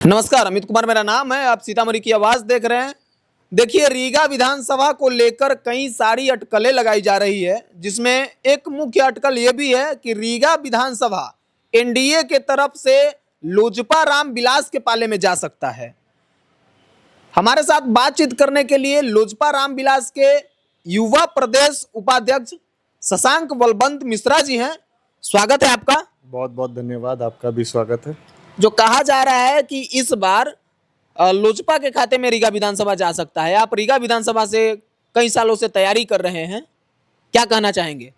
नमस्कार, अमित कुमार मेरा नाम है। आप सीतामढ़ी की आवाज देख रहे हैं। देखिए, रीगा विधानसभा को लेकर कई सारी अटकलें लगाई जा रही है, जिसमें एक मुख्य अटकल ये भी है कि रीगा विधानसभा एनडीए के तरफ से लोजपा रामविलास के पाले में जा सकता है। हमारे साथ बातचीत करने के लिए लोजपा रामविलास के युवा प्रदेश उपाध्यक्ष शशांक बलवंत मिश्रा जी हैं। स्वागत है आपका। बहुत बहुत धन्यवाद, आपका भी स्वागत है। जो कहा जा रहा है कि इस बार लोजपा के खाते में रीगा विधानसभा जा सकता है। आप रीगा विधानसभा से कई सालों से तैयारी कर रहे हैं, क्या कहना चाहेंगे?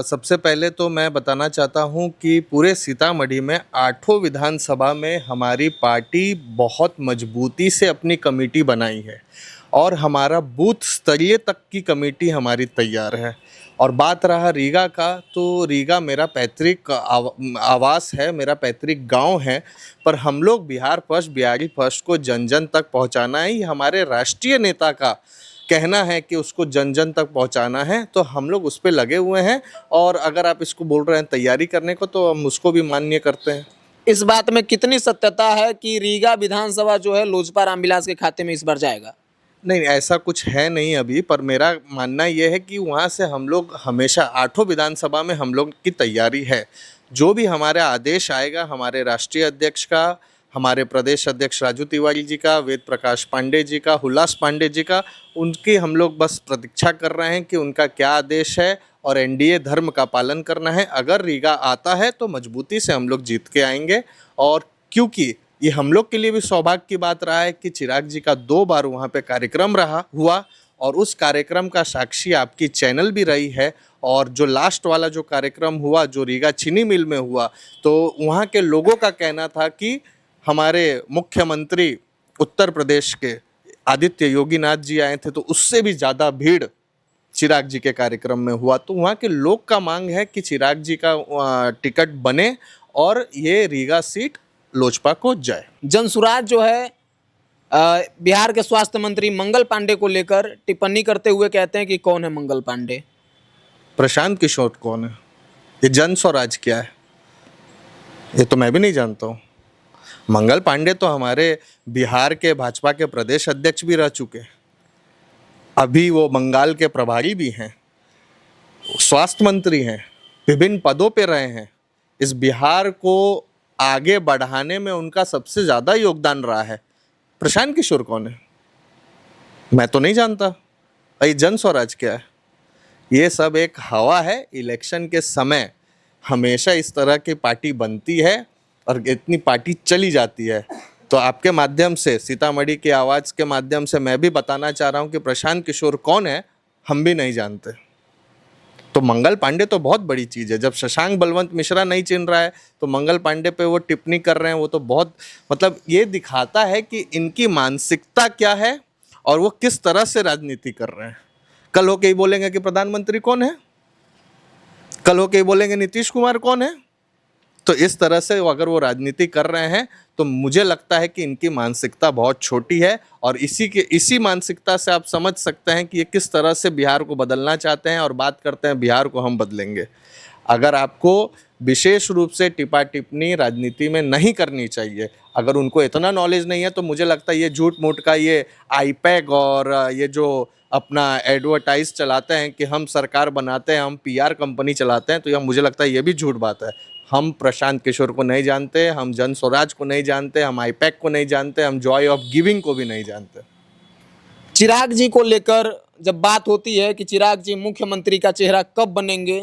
सबसे पहले तो मैं बताना चाहता हूं कि पूरे सीतामढ़ी में 8 विधानसभा में हमारी पार्टी बहुत मजबूती से अपनी कमेटी बनाई है और हमारा बूथ स्तरीय तक की कमेटी हमारी तैयार है। और बात रहा रीगा का, तो रीगा मेरा पैतृक आवास है, मेरा पैतृक गांव है, पर हम लोग बिहार फर्स्ट, बिहारी फर्स्ट को जन जन तक पहुंचाना है। ये हमारे राष्ट्रीय नेता का कहना है कि उसको जन जन तक पहुंचाना है, तो हम लोग उस पर लगे हुए हैं। और अगर आप इसको बोल रहे हैं तैयारी करने को, तो हम उसको भी मान्य करते हैं। इस बात में कितनी सत्यता है कि रीगा विधानसभा जो है लोजपा रामविलास के खाते में इस बार जाएगा? नहीं, ऐसा कुछ है नहीं अभी, पर मेरा मानना यह है कि वहाँ से हम लोग हमेशा 8 विधानसभा में हम लोग की तैयारी है। जो भी हमारा आदेश आएगा, हमारे राष्ट्रीय अध्यक्ष का, हमारे प्रदेश अध्यक्ष राजू तिवारी जी का, वेद प्रकाश पांडे जी का, हुलास पांडे जी का, उनकी हम लोग बस प्रतीक्षा कर रहे हैं कि उनका क्या आदेश है। और एनडीए धर्म का पालन करना है। अगर रीगा आता है तो मजबूती से हम लोग जीत के आएंगे। और क्योंकि ये हम लोग के लिए भी सौभाग्य की बात रहा है कि चिराग जी का 2 बार वहाँ पे कार्यक्रम हुआ, और उस कार्यक्रम का साक्षी आपकी चैनल भी रही है। और जो लास्ट वाला जो कार्यक्रम हुआ, जो रीगा चीनी मिल में हुआ, तो वहाँ के लोगों का कहना था कि हमारे मुख्यमंत्री उत्तर प्रदेश के आदित्य योगीनाथ जी आए थे, तो उससे भी ज़्यादा भीड़ चिराग जी के कार्यक्रम में हुआ। तो वहाँ के लोग का मांग है कि चिराग जी का टिकट बने और ये रीगा सीट लोजपा को जाए। जनसुराज जो है बिहार के स्वास्थ्य मंत्री मंगल पांडे को लेकर टिप्पणी करते हुए कहते हैं कि कौन है मंगल पांडे? प्रशांत किशोर कौन है? ये जन स्वराज क्या है, ये तो मैं भी नहीं जानता हूँ। मंगल पांडे तो हमारे बिहार के भाजपा के प्रदेश अध्यक्ष भी रह चुके हैं, अभी वो बंगाल के प्रभारी भी हैं, स्वास्थ्य मंत्री हैं, विभिन्न पदों पे रहे हैं। इस बिहार को आगे बढ़ाने में उनका सबसे ज़्यादा योगदान रहा है। प्रशांत किशोर कौन है? मैं तो नहीं जानता। ये जन स्वराज क्या है? ये सब एक हवा है। इलेक्शन के समय हमेशा इस तरह की पार्टी बनती है और इतनी पार्टी चली जाती है। तो आपके माध्यम से, सीतामढ़ी की आवाज़ के माध्यम से मैं भी बताना चाह रहा हूँ कि प्रशांत किशोर कौन है, हम भी नहीं जानते। तो मंगल पांडे तो बहुत बड़ी चीज़ है। जब शशांक बलवंत मिश्रा नहीं चिन रहा है, तो मंगल पांडे पे वो टिप्पणी कर रहे हैं, वो तो बहुत मतलब ये दिखाता है कि इनकी मानसिकता क्या है और वो किस तरह से राजनीति कर रहे हैं। कल होके ही बोलेंगे कि प्रधानमंत्री कौन है, कल होके ही बोलेंगे नीतीश कुमार कौन है। तो इस तरह से अगर वो राजनीति कर रहे हैं, तो मुझे लगता है कि इनकी मानसिकता बहुत छोटी है। और इसी मानसिकता से आप समझ सकते हैं कि ये किस तरह से बिहार को बदलना चाहते हैं और बात करते हैं बिहार को हम बदलेंगे। अगर आपको विशेष रूप से टिप्पा टिप्पणी राजनीति में नहीं करनी चाहिए, अगर उनको इतना नॉलेज नहीं है, तो मुझे लगता है ये झूठ मूठ का ये आईपैक और ये जो अपना एडवर्टाइज चलाते हैं कि हम सरकार बनाते हैं, हम पीआर कंपनी चलाते हैं, तो यह मुझे लगता है ये भी झूठ बात है। हम प्रशांत किशोर को नहीं जानते, हम जन स्वराज को नहीं जानते, हम आईपैक को नहीं जानते, हम जॉय ऑफ गिविंग को भी नहीं जानते। चिराग जी को लेकर जब बात होती है कि चिराग जी मुख्यमंत्री का चेहरा कब बनेंगे,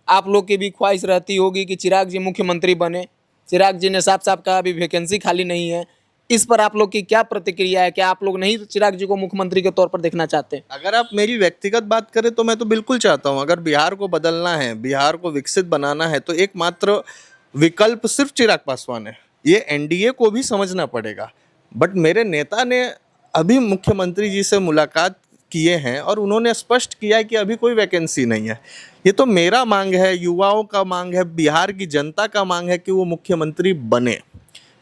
आप लोग की भी ख्वाहिश रहती होगी कि चिराग जी मुख्यमंत्री बने। चिराग जी ने साफ साफ कहा अभी वैकेंसी खाली नहीं है। इस पर आप लोग की क्या प्रतिक्रिया है? क्या आप लोग नहीं चिराग जी को मुख्यमंत्री के तौर पर देखना चाहते? अगर आप मेरी व्यक्तिगत बात करें तो मैं तो बिल्कुल चाहता हूं। अगर बिहार को बदलना है, बिहार को विकसित बनाना है, तो एकमात्र विकल्प सिर्फ चिराग पासवान है। ये एनडीए को भी समझना पड़ेगा। बट मेरे नेता ने अभी मुख्यमंत्री जी से मुलाकात किए हैं और उन्होंने स्पष्ट किया है कि अभी कोई वैकेंसी नहीं है। ये तो मेरा मांग है, युवाओं का मांग है, बिहार की जनता का मांग है कि वो मुख्यमंत्री बने।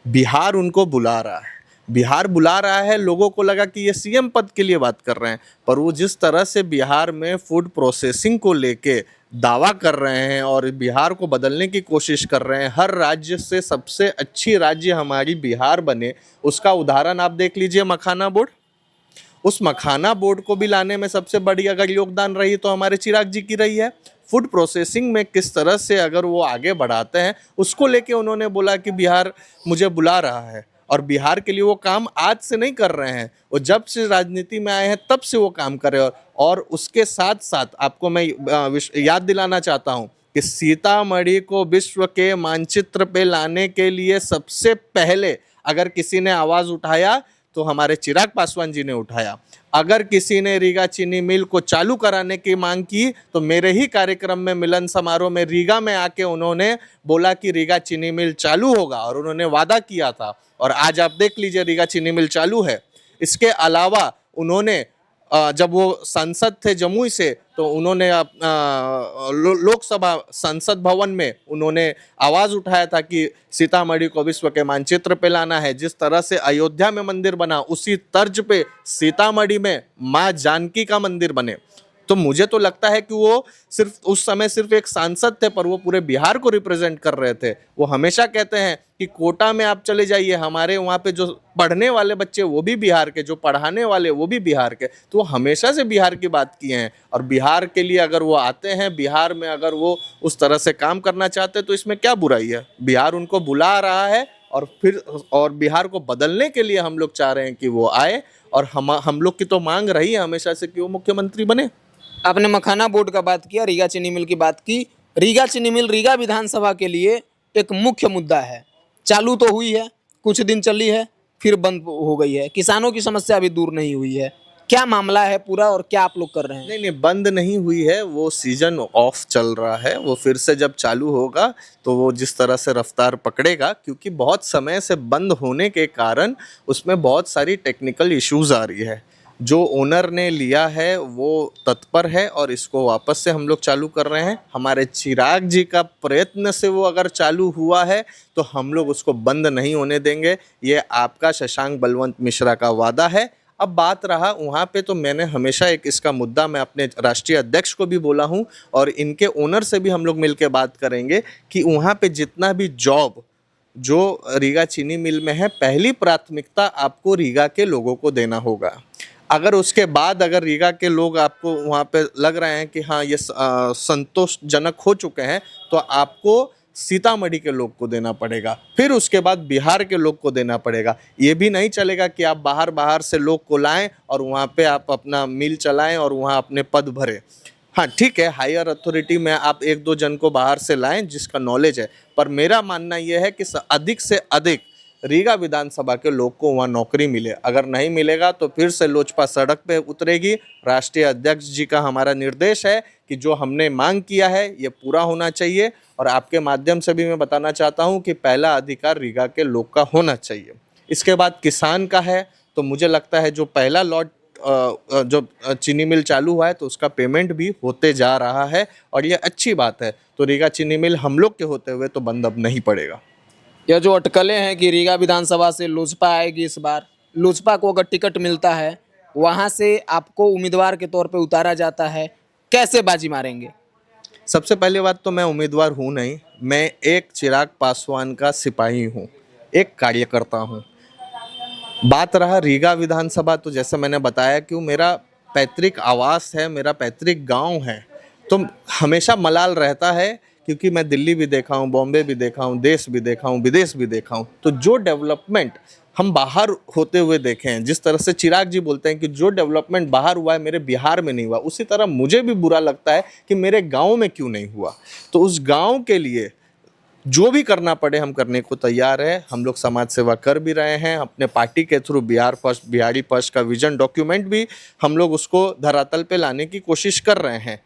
बिहार उनको बुला रहा है। बिहार बुला रहा है, लोगों को लगा कि ये सीएम पद के लिए बात कर रहे हैं, पर वो जिस तरह से बिहार में फूड प्रोसेसिंग को लेके दावा कर रहे हैं और बिहार को बदलने की कोशिश कर रहे हैं, हर राज्य से सबसे अच्छी राज्य हमारी बिहार बने, उसका उदाहरण आप देख लीजिए मखाना बोर्ड। उस मखाना बोर्ड को भी लाने में सबसे बड़ी अगर योगदान रही तो हमारे चिराग जी की रही है। फूड प्रोसेसिंग में किस तरह से अगर वो आगे बढ़ाते हैं, उसको लेके उन्होंने बोला कि बिहार मुझे बुला रहा है, और बिहार के लिए वो काम आज से नहीं कर रहे हैं, वो जब से राजनीति में आए हैं तब से वो काम कर रहे हैं। और उसके साथ साथ आपको मैं याद दिलाना चाहता हूँ कि सीतामढ़ी को विश्व के मानचित्र पे लाने के लिए सबसे पहले अगर किसी ने आवाज़ उठाया तो हमारे चिराग पासवान जी ने उठाया। अगर किसी ने रीगा चीनी मिल को चालू कराने की मांग की तो मेरे ही कार्यक्रम में मिलन समारोह में रीगा में आके उन्होंने बोला कि रीगा चीनी मिल चालू होगा, और उन्होंने वादा किया था, और आज आप देख लीजिए रीगा चीनी मिल चालू है। इसके अलावा उन्होंने जब वो सांसद थे जमुई से, तो उन्होंने लोकसभा संसद भवन में उन्होंने आवाज़ उठाया था कि सीतामढ़ी को विश्व के मानचित्र पे लाना है। जिस तरह से अयोध्या में मंदिर बना, उसी तर्ज पे सीतामढ़ी में माँ जानकी का मंदिर बने। तो मुझे तो लगता है कि वो सिर्फ उस समय सिर्फ एक सांसद थे, पर वो पूरे बिहार को रिप्रेजेंट कर रहे थे। वो हमेशा कहते हैं कि कोटा में आप चले जाइए, हमारे वहाँ पे जो पढ़ने वाले बच्चे वो भी बिहार के, जो पढ़ाने वाले वो भी बिहार के। तो वो हमेशा से बिहार की बात किए हैं, और बिहार के लिए अगर वो आते हैं, बिहार में अगर वो उस तरह से काम करना चाहते हैं तो इसमें क्या बुराई है। बिहार उनको बुला रहा है, और बिहार को बदलने के लिए हम लोग चाह रहे हैं कि वो आए, और हम लोग की तो मांग रही है हमेशा से कि वो मुख्यमंत्री बने। आपने मखाना बोर्ड का बात किया, रीगा चीनी मिल की बात की। रीगा चीनी मिल रीगा विधानसभा के लिए एक मुख्य मुद्दा है। चालू तो हुई है, कुछ दिन चली है, फिर बंद हो गई है। किसानों की समस्या अभी दूर नहीं हुई है। क्या मामला है पूरा, और क्या आप लोग कर रहे हैं? नहीं, बंद नहीं हुई है, वो सीजन ऑफ चल रहा है। वो फिर से जब चालू होगा तो वो जिस तरह से रफ्तार पकड़ेगा, क्योंकि बहुत समय से बंद होने के कारण उसमें बहुत सारी टेक्निकल इश्यूज आ रही है। जो ओनर ने लिया है वो तत्पर है, और इसको वापस से हम लोग चालू कर रहे हैं। हमारे चिराग जी का प्रयत्न से वो अगर चालू हुआ है तो हम लोग उसको बंद नहीं होने देंगे। ये आपका शशांक बलवंत मिश्रा का वादा है। अब बात रहा वहाँ पे, तो मैंने हमेशा एक इसका मुद्दा मैं अपने राष्ट्रीय अध्यक्ष को भी बोला हूँ, और इनके ओनर से भी हम लोग मिलकर बात करेंगे कि वहाँ पे जितना भी जॉब जो रीगा चीनी मिल में है, पहली प्राथमिकता आपको रीगा के लोगों को देना होगा। अगर उसके बाद अगर रीगा के लोग आपको वहाँ पे लग रहे हैं कि हाँ ये संतोषजनक हो चुके हैं, तो आपको सीतामढ़ी के लोग को देना पड़ेगा, फिर उसके बाद बिहार के लोग को देना पड़ेगा। ये भी नहीं चलेगा कि आप बाहर से लोग को लाएं और वहाँ पे आप अपना मिल चलाएं और वहाँ अपने पद भरें। हाँ ठीक है, हायर अथॉरिटी में आप एक दो जन को बाहर से लाएं जिसका नॉलेज है, पर मेरा मानना यह है कि अधिक से अधिक रीगा विधानसभा के लोग को वहाँ नौकरी मिले। अगर नहीं मिलेगा तो फिर से लोजपा सड़क पे उतरेगी। राष्ट्रीय अध्यक्ष जी का हमारा निर्देश है कि जो हमने मांग किया है ये पूरा होना चाहिए, और आपके माध्यम से भी मैं बताना चाहता हूँ कि पहला अधिकार रीगा के लोग का होना चाहिए। इसके बाद किसान का है, तो मुझे लगता है जो पहला लॉट जो चीनी मिल चालू हुआ है तो उसका पेमेंट भी होते जा रहा है, और ये अच्छी बात है। तो रीगा चीनी मिल हम लोग के होते हुए तो बंद अब नहीं पड़ेगा। यह जो अटकलें हैं कि रीगा विधानसभा से लोजपा आएगी इस बार, लोजपा को अगर टिकट मिलता है वहाँ से आपको उम्मीदवार के तौर पे उतारा जाता है, कैसे बाजी मारेंगे? सबसे पहली बात तो मैं उम्मीदवार हूँ नहीं, मैं एक चिराग पासवान का सिपाही हूँ, एक कार्यकर्ता हूँ। बात रहा रीगा विधानसभा, तो जैसे मैंने बताया कि वो मेरा पैतृक आवास है, मेरा पैतृक गांव है, तो हमेशा मलाल रहता है, क्योंकि मैं दिल्ली भी देखा हूँ, बॉम्बे भी देखा हूँ, देश भी देखा हूँ, विदेश भी देखा हूँ। तो जो डेवलपमेंट हम बाहर होते हुए देखे हैं, जिस तरह से चिराग जी बोलते हैं कि जो डेवलपमेंट बाहर हुआ है मेरे बिहार में नहीं हुआ, उसी तरह मुझे भी बुरा लगता है कि मेरे गांव में क्यों नहीं हुआ। तो उस गांव के लिए जो भी करना पड़े हम करने को तैयार है। हम लोग समाज सेवा कर भी रहे हैं, अपने पार्टी के through Bihar first, Bihari first का विजन डॉक्यूमेंट भी हम लोग उसको धरातल पे लाने की कोशिश कर रहे हैं।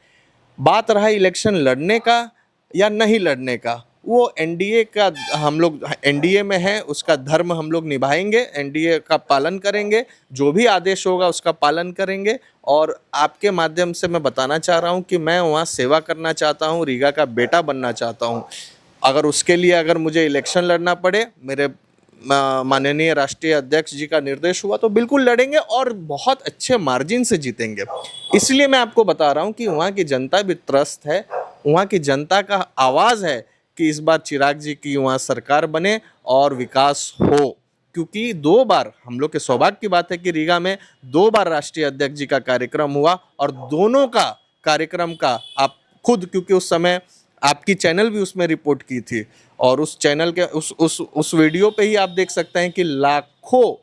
बात रहा इलेक्शन लड़ने का या नहीं लड़ने का, वो एनडीए का, हम लोग एनडीए में हैं, उसका धर्म हम लोग निभाएंगे, एनडीए का पालन करेंगे, जो भी आदेश होगा उसका पालन करेंगे। और आपके माध्यम से मैं बताना चाह रहा हूँ कि मैं वहाँ सेवा करना चाहता हूँ, रीगा का बेटा बनना चाहता हूँ। अगर उसके लिए अगर मुझे इलेक्शन लड़ना पड़े, मेरे माननीय राष्ट्रीय अध्यक्ष जी का निर्देश हुआ तो बिल्कुल लड़ेंगे और बहुत अच्छे मार्जिन से जीतेंगे। इसलिए मैं आपको बता रहा हूँ कि वहाँ की जनता भी त्रस्त है, वहाँ की जनता का आवाज़ है कि इस बार चिराग जी की वहाँ सरकार बने और विकास हो। क्योंकि 2 बार हम लोग के सौभाग्य की बात है कि रीगा में 2 बार राष्ट्रीय अध्यक्ष जी का कार्यक्रम हुआ और दोनों का कार्यक्रम का आप खुद, क्योंकि उस समय आपकी चैनल भी उसमें रिपोर्ट की थी और उस चैनल के उस वीडियो पे ही आप देख सकते हैं कि लाखों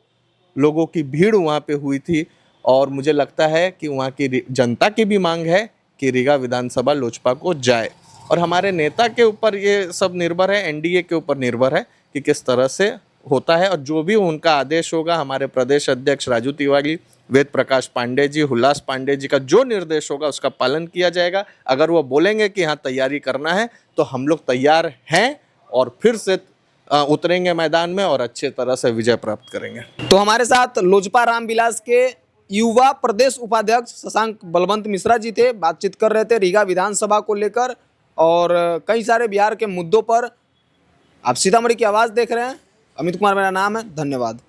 लोगों की भीड़ वहाँ पे हुई थी। और मुझे लगता है कि वहाँ की जनता की भी मांग है कि रीगा विधानसभा लोजपा को जाए और हमारे नेता के ऊपर ये सब निर्भर है, एनडीए के ऊपर निर्भर है कि किस तरह से होता है। और जो भी उनका आदेश होगा, हमारे प्रदेश अध्यक्ष राजू तिवारी, वेद प्रकाश पांडे जी, हुल्लास पांडे जी का जो निर्देश होगा उसका पालन किया जाएगा। अगर वो बोलेंगे कि हाँ तैयारी करना है तो हम लोग तैयार हैं और फिर से उतरेंगे मैदान में और अच्छे तरह से विजय प्राप्त करेंगे। तो हमारे साथ लोजपा रामविलास के युवा प्रदेश उपाध्यक्ष शशांक बलवंत मिश्रा जी थे, बातचीत कर रहे थे रीगा विधानसभा को लेकर और कई सारे बिहार के मुद्दों पर। आप सीतामढ़ी की आवाज़ देख रहे हैं। अमित कुमार मेरा नाम है। धन्यवाद।